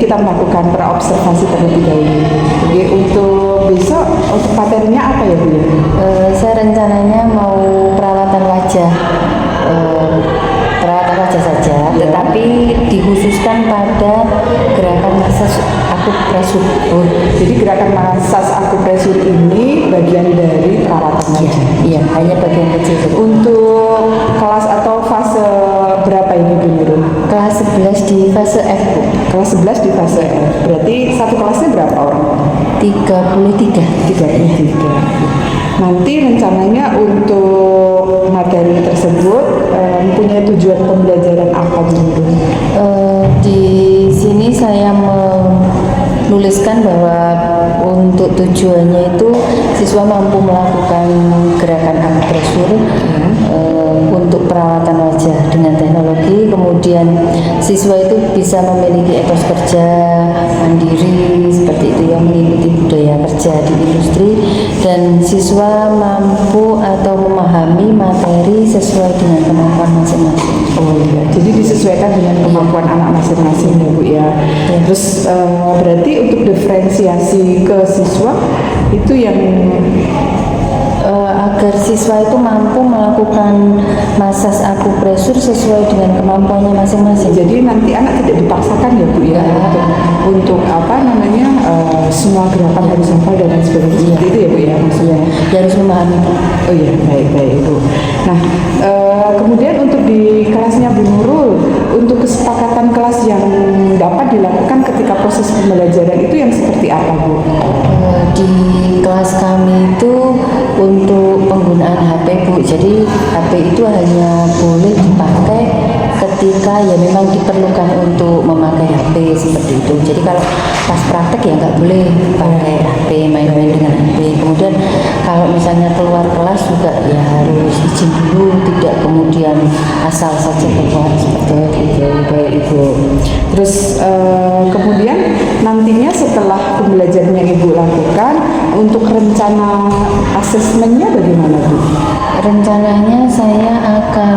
kita melakukan praobservasi terlebih dahulu. Oke, untuk besok untuk materinya apa ya Bu ya? Saya rencananya mau perawatan wajah. Perawatan wajah saja, tetapi dikhususkan pada gerakan massage akupresur. Oh, jadi gerakan massage akupresur ini bagian dari perawatan wajah. Iya, hanya bagian kecil. Untuk kelas atau fase berapa ini Bu Nurul? Kelas 11 di fase F, Bu. Kelas 11 di fase F. Berarti satu kelasnya berapa orang? 33. 33. Nanti rencananya untuk materi tersebut mempunyai tujuan pembelajaran apa dulu? Di sini saya menuliskan bahwa untuk tujuannya itu siswa mampu melakukan gerakan akupresur untuk perawatan wajah dengan teknologi, kemudian siswa itu bisa memiliki etos kerja mandiri seperti itu yang mengikuti budaya kerja di industri, dan siswa mampu atau memahami materi sesuai dengan kemampuan masing-masing. Oh iya, jadi disesuaikan dengan kemampuan anak masing-masing ya Bu ya. Terus berarti untuk diferensiasi ke siswa itu yang agar siswa itu mampu melakukan massage akupresur sesuai dengan kemampuannya masing-masing. jadi nanti anak tidak dipaksakan ya Bu ya, untuk apa namanya semua gerakan harus hafal dan lain sebagainya. Seperti itu ya Bu ya maksudnya. Dia harus memahami. Oh iya, baik Bu. Nah, kemudian untuk di kelasnya Bu Nurul, untuk kesepakatan kelas yang dapat dilakukan ketika proses pembelajaran itu yang seperti apa Bu? Di kelas kami itu untuk penggunaan HP Bu, jadi HP itu hanya boleh dipakai ketika ya memang diperlukan untuk memakai HP seperti itu. Jadi kalau pas praktek ya nggak boleh pakai HP, main-main dengan HP. Kemudian kalau misalnya keluar kelas juga ya harus izin dulu, tidak kemudian asal saja keluar seperti itu. Baik Ibu. Terus kemudian nantinya setelah pembelajaran yang Ibu lakukan, untuk rencana asesmennya bagaimana Bu? Rencananya saya akan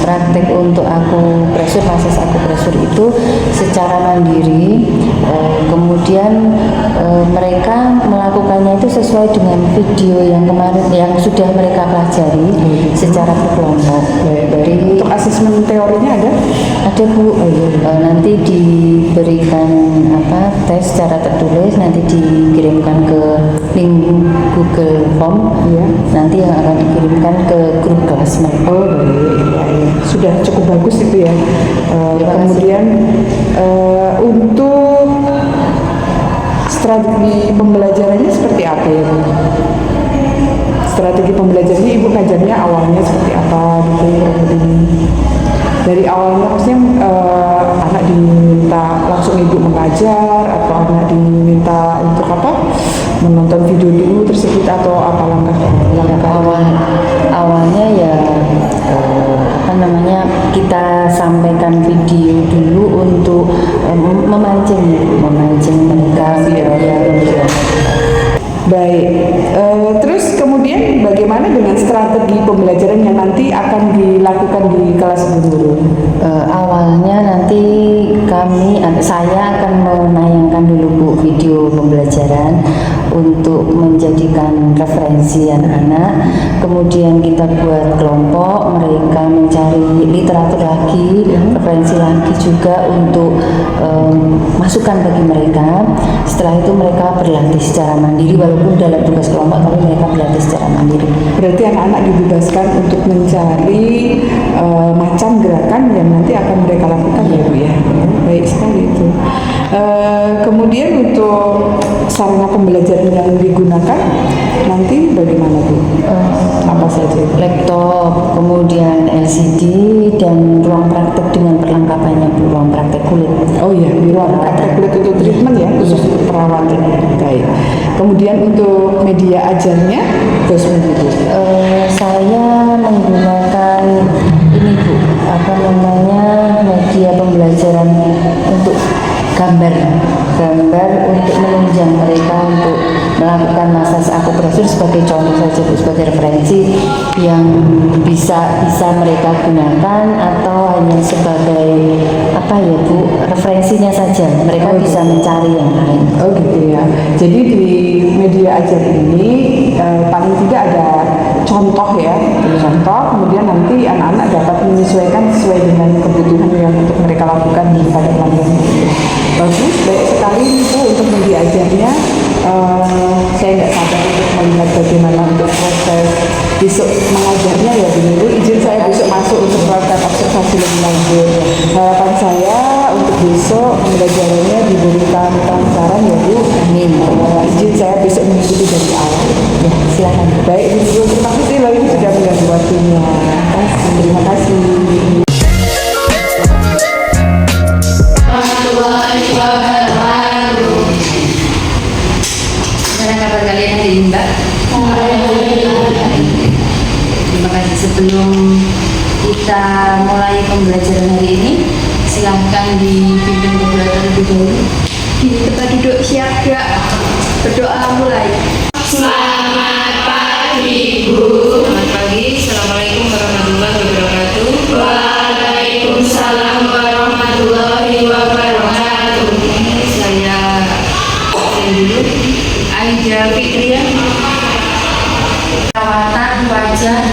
praktek untuk akupresur, massage akupresur itu secara mandiri. Kemudian mereka melakukannya itu sesuai dengan video yang kemarin yang sudah mereka pelajari secara berkelompok. Dari untuk asesmen teorinya ada? Ada Bu. Nanti diberikan tes secara tertulis, nanti dikirimkan ke link Google Form. Nanti yang akan dikirimkan ke grup kelas mereka. Oh baik, sudah cukup bagus itu ya. Kemudian untuk strategi pembelajarannya seperti apa ya Bu? Strategi pembelajarannya Ibu kajiannya awalnya seperti apa gitu? Dari awalnya maksudnya anak diminta langsung Ibu mengajar atau anak diminta untuk apa? Menonton video dulu tersebut atau apa langkah awalnya ya kita sampaikan video dulu untuk memancing mereka ya. Baik, terus kemudian bagaimana dengan strategi pembelajaran yang nanti akan dilakukan di kelas guru? Awalnya nanti saya akan menayangkan dulu Bu video pembelajaran untuk menjadikan referensi anak-anak. Kemudian kita buat kelompok, mereka mencari literatur lagi, referensi lagi juga untuk masukan bagi mereka. Setelah itu mereka berlatih secara mandiri, walaupun dalam tugas kelompok tapi mereka berlatih secara mandiri. Berarti anak-anak dibebaskan untuk mencari macam gerakan yang nanti akan mereka lakukan ya Bu ya. Baik sekali itu. Kemudian untuk sarana pembelajaran yang digunakan nanti bagaimana Bu? Apa saja? Laptop, kemudian LCD, dan ruang praktek dengan perlengkapannya Bu, ruang praktek kulit. Oh iya, di ruang praktek kulit untuk treatment ya, khusus untuk perawatan. Baik. Kemudian untuk media ajarnya terus begitu. Saya menggunakan ini Bu, media pembelajaran untuk gambar. gambar untuk menunjang mereka untuk melakukan massage akupresur sebagai contoh saja Bu, sebagai referensi yang bisa mereka gunakan, atau hanya sebagai apa ya Bu, referensinya saja, mereka bisa mencari yang lain. Oh gitu ya. Jadi di media ajar ini paling tidak ada contoh ya, contoh, kemudian nanti anak-anak dapat menyesuaikan sesuai dengan kebutuhan yang untuk mereka lakukan pada pelanggan. Bagus, baik sekali Bu untuk media ajarnya. Saya nggak sabar untuk melihat bagaimana untuk proses besok mengajarnya ya Bu. Izin saya besok masuk untuk melakukan observasi lebih lanjut. Harapan saya untuk besok pembelajarannya diberikan kelancaran ya Bu. Amin. Izin saya besok mengikuti dari awal. Ya, silakan. Baik Bu, terima kasih loh ini sudah mengganggu waktunya. Terima kasih. Gimana kabar kalian hari ini Mbak? Terima kasih. Sebelum kita mulai pembelajaran hari ini, silahkan dipimpin berdoa terlebih dahulu. Di tempat duduk siap gerak, berdoa mulai. Selamat pagi, Bu. Selamat pagi. Assalamualaikum warahmatullahi wabarakatuh. Waalaikumsalam warahmatullahi wabarakatuh. Saya dulu Aida Fitria, perawatan wajah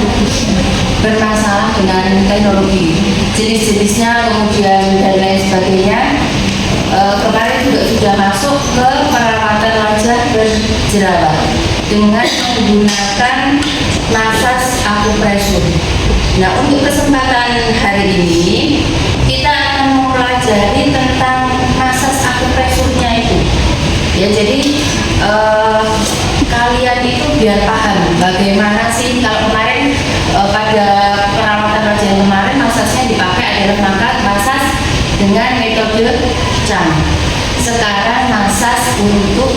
bermasalah dengan teknologi, jenis-jenisnya, kemudian dan lain sebagainya. Kemarin juga sudah masuk ke perawatan wajah berjerawat dengan menggunakan massage akupresur. Nah, untuk kesempatan hari ini kita akan mempelajari tentang massage akupresurnya itu. Ya, jadi kalian itu biar paham bagaimana sih kalau kemarin pada perawatan wajah yang kemarin massage-nya dipakai adalah massage dengan metode CAM. Sekarang massage untuk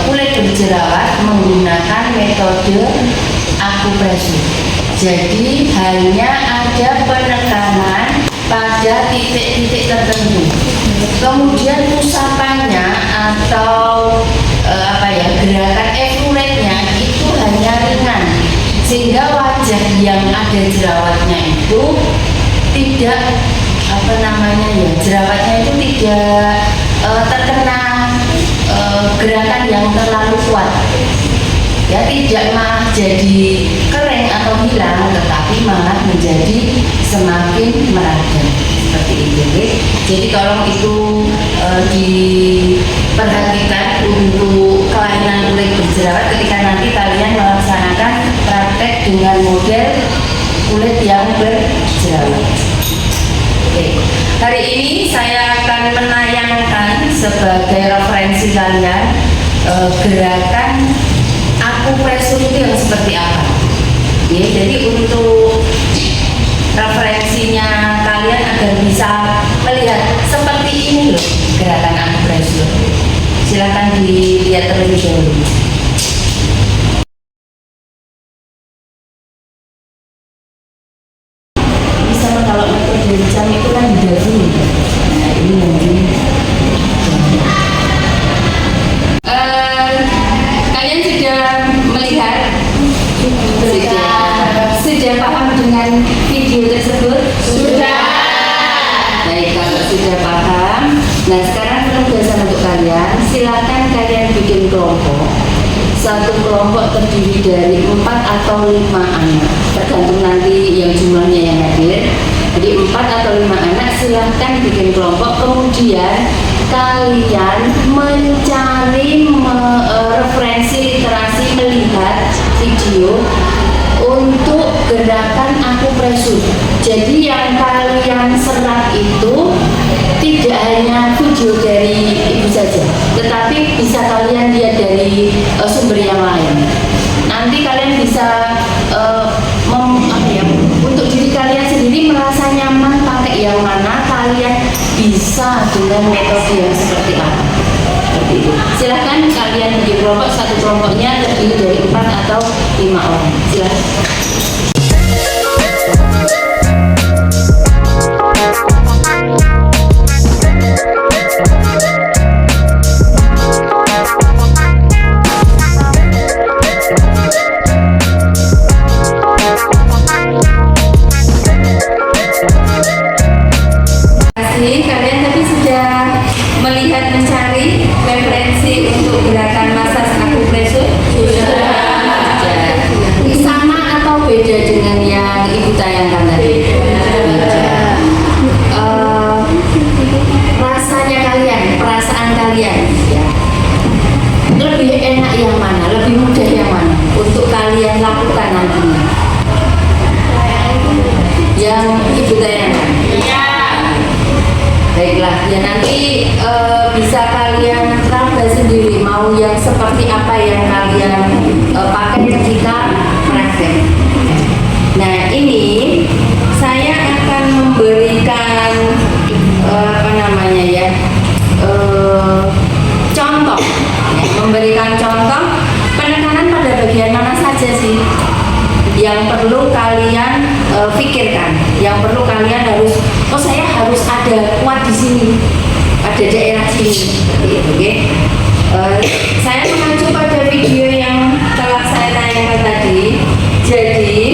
kulit berjerawat menggunakan metode akupresur. Jadi hanya ada penekanan pada titik-titik tertentu. Kemudian usapannya atau gerakan effluentnya itu hanya ringan, sehingga wajah yang ada jerawatnya itu tidak jerawatnya itu tidak terkena gerakan yang terlalu kuat. Ya, tidak malah jadi kering atau hilang, tetapi malah menjadi semakin meradang seperti itu. Jadi tolong itu diperhatikan untuk kelainan kulit berjerawat ketika nanti kalian melaksanakan praktek dengan model kulit yang berjerawat. Oke. Hari ini saya akan menayangkan sebagai referensi kalian gerakan akupresur itu yang seperti apa. Ya, jadi untuk referensinya kalian agar bisa melihat seperti ini loh gerakan akupresur. Silakan dilihat terlebih dahulu. Bisa kalau metode jam itu kan didahului. Nah, ini yang ini. Kalian sudah melihat, sudah paham dengan video tersebut? Sudah. Baik, kalau sudah paham, nah sekarang penugasan untuk kalian, silakan kalian bikin kelompok. Satu kelompok terdiri dari 4 atau 5 anak, tergantung nanti yang jumlahnya yang hadir. Jadi 4 atau 5 anak silahkan bikin kelompok, kemudian kalian mencari referensi literasi, melihat video untuk gerakan akupresur. Jadi yang kalian serap itu tidak hanya video dari ibu saja, tetapi bisa kalian lihat dari sumber yang lain. Nanti kalian bisa untuk diri kalian sendiri merasa nyaman pakai yang mana, kalian bisa dengan metode yang seperti apa. Seperti itu. Silahkan kalian bikin kelompok, satu kelompoknya terdiri dari 4 atau 5 orang. Silahkan. sih kalian tapi sudah melihat mencari referensi untuk gerakan massage akupresur? Sudah. Sama atau beda dengan yang Ibu tayangkan tadi? Beda. Rasanya kalian, perasaan kalian, ya. Lebih enak yang mana? Lebih mudah yang mana? Untuk kalian lakukan nantinya? Yang Ibu tayangkan? Baiklah, ya nanti bisa kalian raba sendiri mau yang seperti apa yang kalian pakai ketika praktek. Nah ini saya akan memberikan apa namanya ya contoh, ya, memberikan contoh penekanan pada bagian mana saja sih yang perlu kalian pikirkan, yang perlu kalian harus, oh saya harus ada kuat di sini, ada daerah sini, seperti itu, oke? Saya mengacu pada video yang telah saya tayangkan tadi. Jadi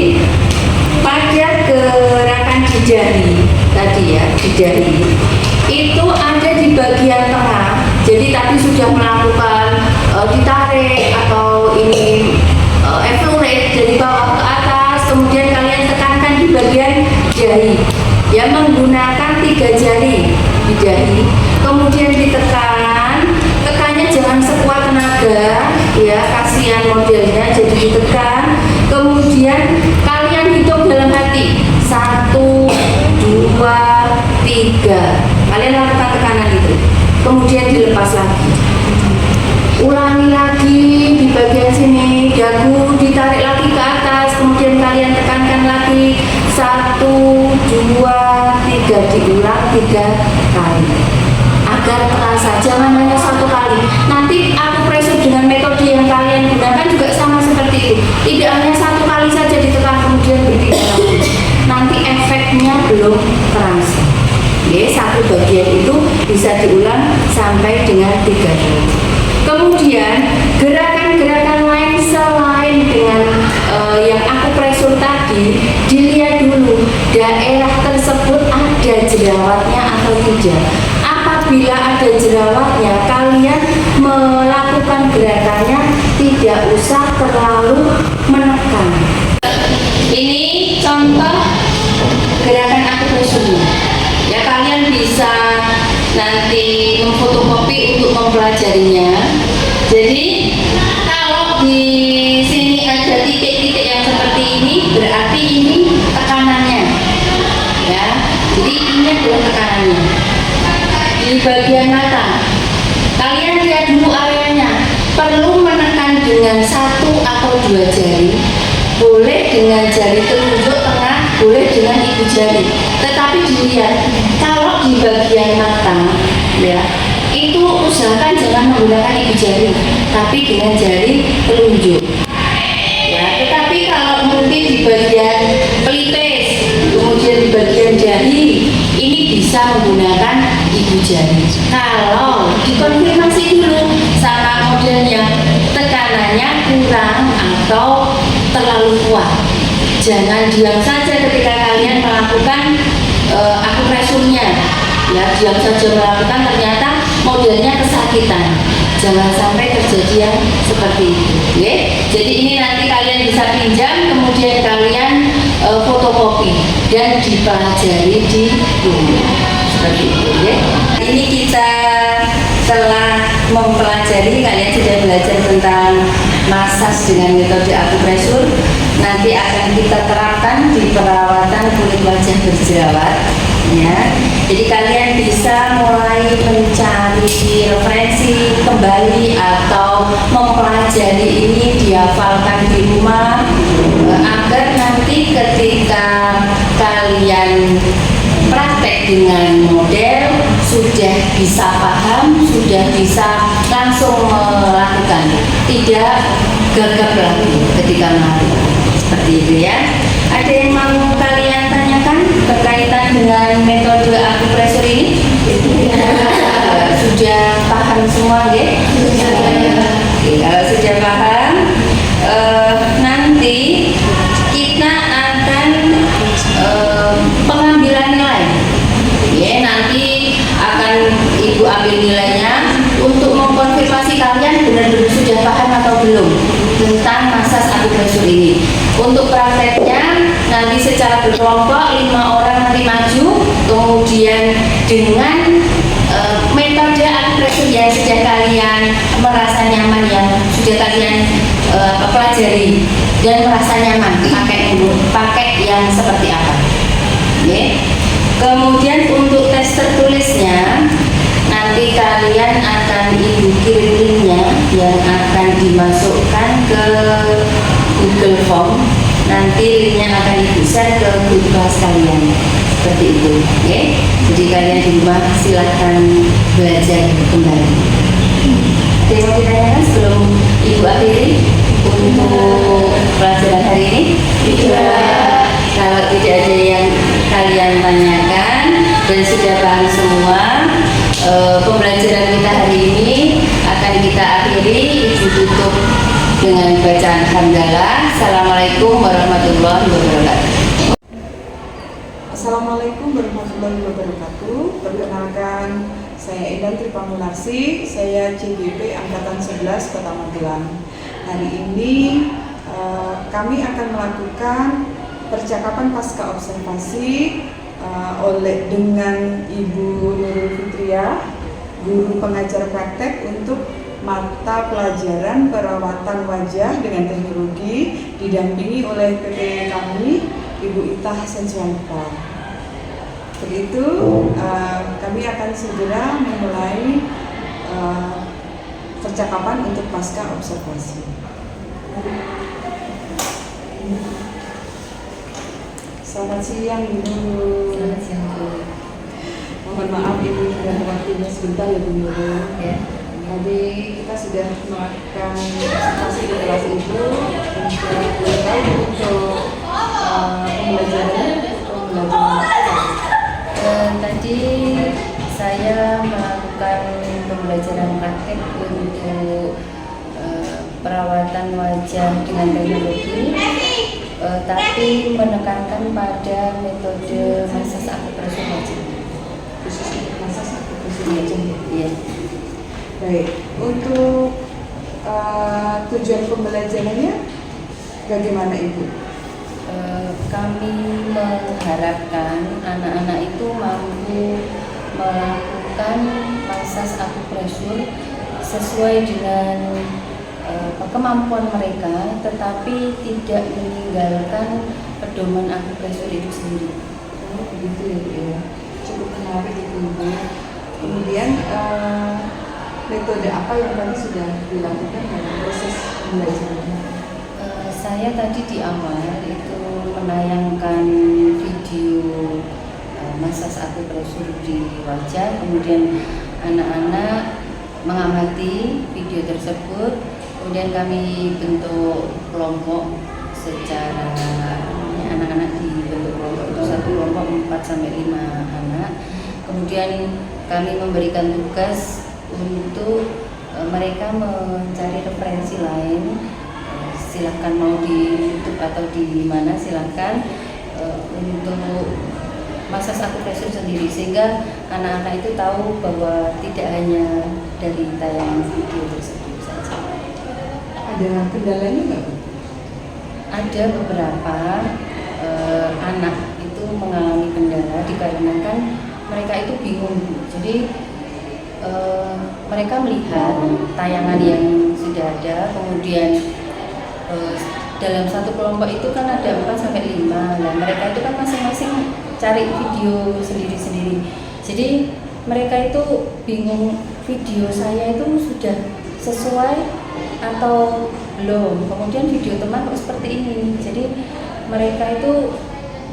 pada gerakan di jari tadi ya, di jari itu ada di bagian tengah. Jadi tadi sudah melakukan ditarik atau ini effleurate dari bawah ke atas, kemudian kalian tekankan di bagian jari ya, menggunakan 3 jari di jari, kemudian ditekan, tekannya jangan sekuat tenaga ya, kasihan modelnya, jadi ditekan, kemudian kalian hitung dalam hati 1, 2, 3, kalian lakukan tekanan itu, kemudian dilepas lagi. Ulangi lagi di bagian sini, dagu ditarik lagi ke atas, kemudian kalian tekankan lagi 1, 2, 3, diulang 3 kali agar terasa, jangan hanya 1 kali. Nanti akupresur dengan metode yang kalian gunakan juga sama seperti itu, tidak hanya 1 kali saja ditekan kemudian berpindah lagi, nanti efeknya belum terasa. Oke, 1 bagian itu bisa diulang sampai dengan 3 kali. Kemudian gerakan-gerakan lain selain dengan yang akupresur tadi, dilihat dulu daerah tersebut ada jerawatnya atau tidak. Apabila ada jerawatnya, kalian melakukan gerakannya tidak usah terlalu menekan. Ini contoh gerakan akupresurnya. Ya, kalian bisa nanti memfotokopi untuk mempelajarinya. Jadi kalau di sini ada titik-titik yang seperti ini, berarti ini tekanannya ya, jadi ini adalah tekanannya. Di bagian mata kalian lihat dulu areanya, perlu menekan dengan 1 atau 2 jari, boleh dengan jari telunjuk tengah, boleh dengan ibu jari, tetapi dilihat kalau di bagian mata ya, itu usahakan jangan menggunakan ibu jari, tapi dengan jari telunjuk ya. Tetapi kalau mungkin di bagian pelipis, kemudian di bagian jari, ini bisa menggunakan ibu jari. Kalau dikonfirmasi dulu sama modelnya, tekanannya kurang atau terlalu kuat, jangan diam saja ketika kalian melakukan akupresurnya ya, diam saja melakukan, ternyata modelnya kesakitan, jangan sampai terjadi yang seperti itu ya. Jadi ini nanti kalian bisa pinjam, kemudian kalian fotokopi dan dipelajari di rumah seperti itu ya. Ini kita telah mempelajari, kalian sudah belajar tentang massage dengan metode akupresur. Nanti akan kita terapkan di perawatan kulit wajah berjerawat ya. Jadi kalian bisa mulai mencari referensi kembali atau mempelajari ini, dihafalkan di rumah agar nanti ketika kalian praktek dengan model sudah bisa paham, sudah bisa langsung melakukan, tidak gagap lagi ketika melakukan. Seperti itu ya. Ada yang mau kalian tanyakan berkaitan dengan metode akupresur ini? Sudah paham semua ya? Kalau sudah paham, nanti kita akan pengambilan nilai. Ya, nanti belum tentang massage akupresur ini. Untuk prakteknya nanti secara berkelompok 5 orang nanti maju, kemudian dengan metode akupresur yang sudah kalian merasa nyaman, yang sudah kalian pelajari dan merasa nyaman pakai yang seperti apa. Oke. Kemudian untuk tes tertulisnya nanti kalian akan ibu kirim linknya yang akan dimasukkan ke Google Form. Nanti linknya akan ibu share ke grup kelas kalian seperti itu. Oke. Jadi kalian di rumah silahkan belajar kembali. Ada yang mau ditanyakan sebelum ibu akhiri untuk pelajaran hari ini? Tidak. Kalau tidak ada yang kalian tanyakan dan sudah paham semua, pembelajaran kita hari ini akan kita akhiri. Ibu tutup dengan bacaan hamdalah. Assalamualaikum warahmatullahi wabarakatuh. Assalamualaikum warahmatullahi wabarakatuh. Perkenalkan, saya Endan Tripamulasi, saya CGP Angkatan 11 Kota Magelang. Hari ini kami akan melakukan percakapan pasca observasi dengan Ibu Nurul Fitria, guru pengajar praktek untuk mata pelajaran perawatan wajah dengan teknologi, didampingi oleh PP kami, Ibu Itah Sensualita. Begitu, kami akan segera memulai percakapan untuk pasca observasi. Selamat siang Ibu. Selamat siang Bu. Mohon maaf Ibu sudah waktunya sebentar ya Bu Nurul. Ya. Tadi kita sudah melakukan observasi di kelas Ibu untuk pembelajaran. Tadi saya melakukan pembelajaran praktek untuk perawatan wajah dengan teknologi, tapi menekankan pada metode massage akupresur wajah. Khusus untuk massage akupresur wajah. Iya. Baik, untuk tujuan pembelajarannya bagaimana Ibu? Kami mengharapkan anak-anak itu mampu melakukan massage akupresur sesuai dengan kemampuan mereka, tetapi tidak meninggalkan pedoman akupresur itu sendiri. Oh, begitu ya Bu ya. Cukup menarik itu Ibu. Kemudian metode apa yang tadi sudah dilakukan dalam proses pembelajarannya? Saya tadi di awal itu menayangkan video massage akupresur di wajah, kemudian anak-anak mengamati video tersebut, kemudian kami bentuk kelompok secara anak-anak dibentuk kelompok itu satu kelompok 4-5 anak, kemudian kami memberikan tugas untuk mereka mencari referensi lain. Silahkan mau di YouTube atau di mana silahkan untuk massage akupresur sendiri, sehingga anak-anak itu tahu bahwa tidak hanya dari tayangan video tersebut saja. Ada kendalanya nggak Bu? Ada beberapa anak itu mengalami kendala dikarenakan mereka itu bingung. Jadi mereka melihat tayangan yang sudah ada, kemudian dalam satu kelompok itu kan ada 4-5. Nah, mereka itu kan masing-masing cari video sendiri-sendiri. Jadi mereka itu bingung, video saya itu sudah sesuai atau belum. Kemudian video teman kok seperti ini. Jadi mereka itu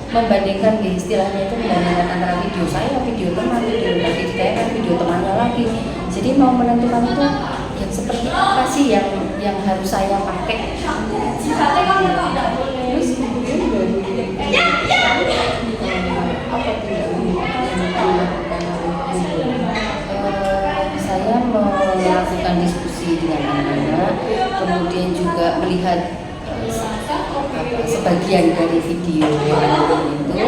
membandingkan, istilahnya itu membandingkan antara video saya, video teman, video lagi ditayangkan, video temannya lagi. Jadi mau menentukan itu yang seperti apa sih yang harus saya pakai. Terus kemudian dari apa tidak dilakukan saya melakukan diskusi dengan anak-anak, kemudian juga melihat sebagian dari video yang ada itu.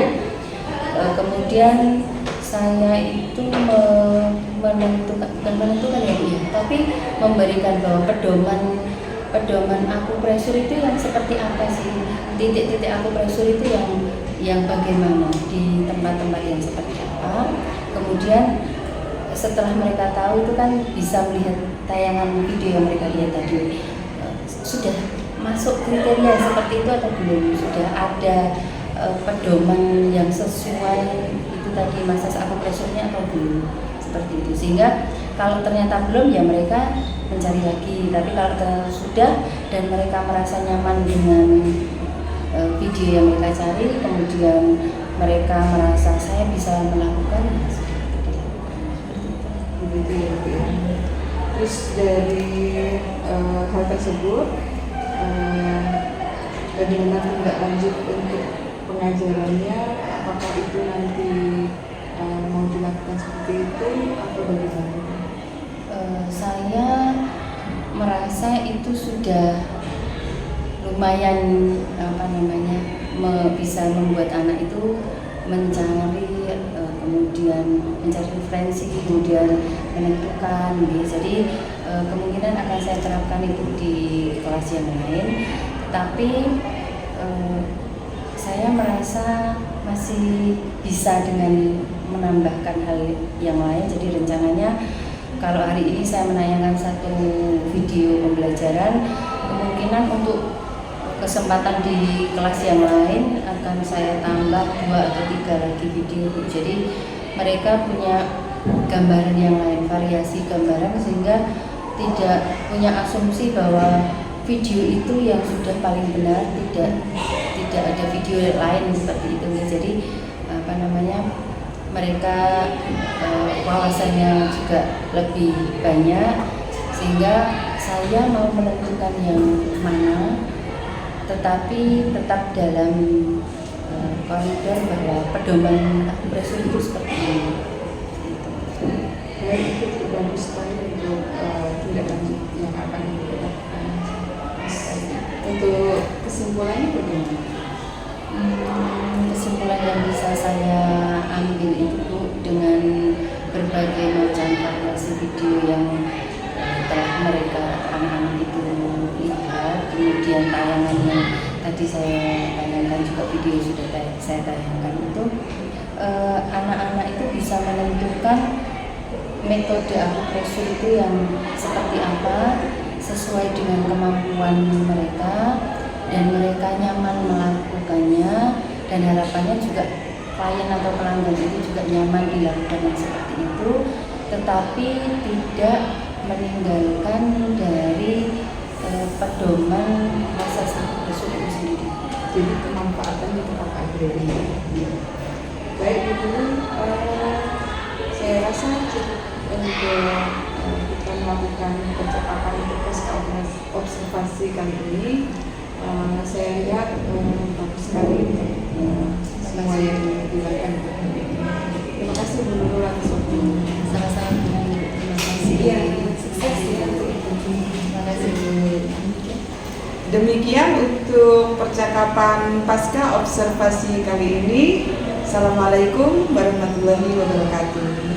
Kemudian saya itu bukan menentukan ya, tapi memberikan bahwa pedoman pedoman akupresur itu yang seperti apa sih? Titik-titik akupresur itu yang bagaimana di tempat-tempat yang seperti apa? Kemudian setelah mereka tahu itu kan bisa melihat tayangan video yang mereka lihat tadi, sudah masuk kriteria seperti itu atau belum? Sudah ada pedoman yang sesuai itu tadi massage akupresurnya atau belum? Seperti itu, sehingga kalau ternyata belum ya mereka mencari lagi, tapi kalau sudah dan mereka merasa nyaman dengan video yang mereka cari, kemudian mereka merasa saya bisa melakukan, begitu ya Bu ya. Terus dari hal tersebut bagaimana tindak lanjut untuk pengajarannya, apakah itu nanti mau dilakukan seperti itu atau bagaimana? Saya merasa itu sudah lumayan bisa membuat anak itu mencari kemudian mencari referensi, kemudian menentukan gitu. Jadi kemungkinan akan saya terapkan itu di kelas yang lain, tapi saya merasa masih bisa dengan menambahkan hal yang lain. Jadi rencananya kalau hari ini saya menayangkan satu video pembelajaran, kemungkinan untuk kesempatan di kelas yang lain akan saya tambah 2 atau 3 lagi video. Jadi mereka punya gambaran yang lain, variasi gambaran, sehingga tidak punya asumsi bahwa video itu yang sudah paling benar, tidak ada video lain seperti itu. Jadi mereka wawasannya juga lebih banyak, sehingga saya mau menentukan yang mana, tetapi tetap dalam koridor bahwa pedoman akupresur itu seperti ini. Baik, itu bagus sekali untuk tindak lanjut yang akan dilakukan. Untuk kesimpulannya bagaimana? Kesimpulan yang bisa saya ambil itu dengan berbagai macam variasi video yang telah mereka anak-anak itu lihat, kemudian tayangan yang tadi saya tayangkan juga video sudah saya tayangkan itu, anak-anak itu bisa menentukan metode akupresur itu yang seperti apa sesuai dengan kemampuan mereka, dan mereka nyaman melakukannya, dan harapannya juga klien atau pelanggan itu juga nyaman dilakukan yang seperti itu, tetapi tidak meninggalkan dari pedoman massage akupresur itu sendiri. Jadi kemanfaatannya tetap ada. Baik Ibu, saya rasa cukup untuk kita melakukan percakapan untuk pasca observasi kali ini. Saya lihat bagus sekali semua yang dilakukan. Terima kasih Bu Nurul atas waktunya. Sama-sama, terima kasih. Iya, sukses ya. Terima kasih. Demikian untuk percakapan pasca observasi kali ini. Assalamualaikum warahmatullahi wabarakatuh.